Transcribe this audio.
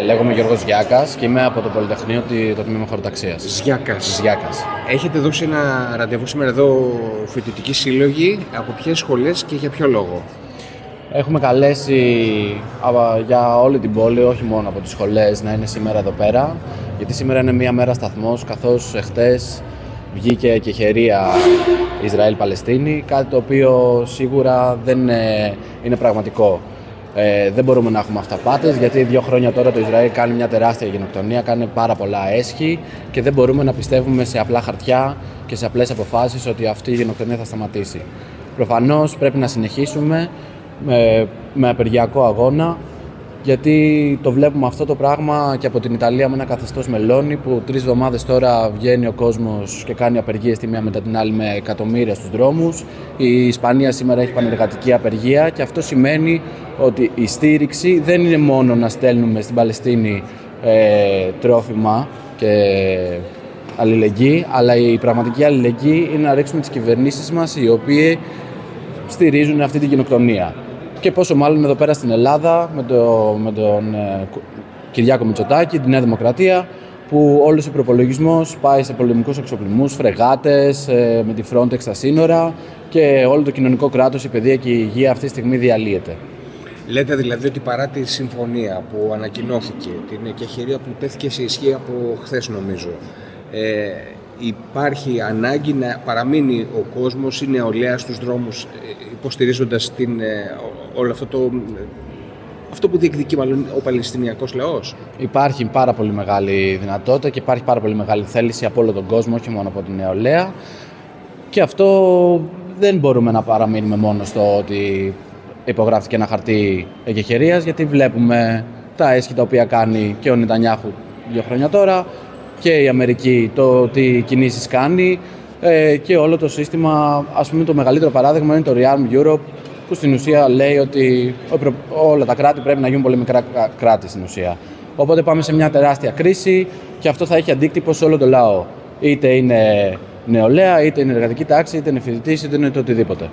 Λέγομαι Γιώργος Γιάκας και είμαι από το Πολυτεχνείο το Τμήμα Χωροταξίας. Ζιάκας. Έχετε δώσει ένα ραντεβού σήμερα εδώ φοιτητικοί σύλλογοι. Από ποιες σχολές και για ποιο λόγο? Έχουμε καλέσει για όλη την πόλη, όχι μόνο από τις σχολές, να είναι σήμερα εδώ πέρα. Γιατί σήμερα είναι μία μέρα σταθμός, καθώς εχθές βγήκε κεχερία Ισραήλ-Παλαιστίνη, κάτι το οποίο σίγουρα δεν είναι πραγματικό. Δεν μπορούμε να έχουμε αυταπάτες, γιατί 2 χρόνια τώρα το Ισραήλ κάνει μια τεράστια γενοκτονία, κάνει πάρα πολλά έσχη και δεν μπορούμε να πιστεύουμε σε απλά χαρτιά και σε απλές αποφάσεις ότι αυτή η γενοκτονία θα σταματήσει. Προφανώς πρέπει να συνεχίσουμε με απεργιακό αγώνα, γιατί το βλέπουμε αυτό το πράγμα και από την Ιταλία με ένα καθεστώς Μελώνη, που 3 εβδομάδες τώρα βγαίνει ο κόσμος και κάνει απεργίες τη μία μετά την άλλη με εκατομμύρια στους δρόμους. Η Ισπανία σήμερα έχει πανεργατική απεργία και αυτό σημαίνει ότι η στήριξη δεν είναι μόνο να στέλνουμε στην Παλαιστίνη τρόφιμα και αλληλεγγύη, αλλά η πραγματική αλληλεγγύη είναι να ρίξουμε τις κυβερνήσεις μας, οι οποίοι στηρίζουν αυτή την γενοκτονία. Και πόσο μάλλον εδώ πέρα στην Ελλάδα με τον Κυριάκο Μητσοτάκη, τη Νέα Δημοκρατία, που όλος ο προπολογισμός πάει σε πολεμικούς εξοπλισμούς, φρεγάτες, με τη Frontex στα σύνορα, και όλο το κοινωνικό κράτος, η παιδεία και η υγεία αυτή τη στιγμή διαλύεται. Λέτε δηλαδή ότι παρά τη συμφωνία που ανακοινώθηκε, την κεχηρία που τέθηκε σε ισχύ από χθες νομίζω, υπάρχει ανάγκη να παραμείνει ο κόσμος, η νεολαία στους δρόμους, υποστηρίζοντας όλο αυτό που διεκδικεί μάλλον ο Παλαιστινιακός λαός? Υπάρχει πάρα πολύ μεγάλη δυνατότητα και υπάρχει πάρα πολύ μεγάλη θέληση από όλο τον κόσμο, όχι μόνο από την νεολαία. Και αυτό δεν μπορούμε να παραμείνουμε μόνο στο ότι υπογράφηκε ένα χαρτί εκεχηρίας, γιατί βλέπουμε τα έσχη τα οποία κάνει και ο Νετανιάχου 2 χρόνια τώρα, και η Αμερική το τι κινήσεις κάνει, και όλο το σύστημα. Ας πούμε, το μεγαλύτερο παράδειγμα είναι το Rearm Europe, που στην ουσία λέει ότι όλα τα κράτη πρέπει να γίνουν πολύ μικρά κράτη στην ουσία. Οπότε πάμε σε μια τεράστια κρίση και αυτό θα έχει αντίκτυπο σε όλο το λαό. Είτε είναι νεολαία, είτε είναι εργατική τάξη, είτε είναι φοιτητής, είτε είναι το οτιδήποτε.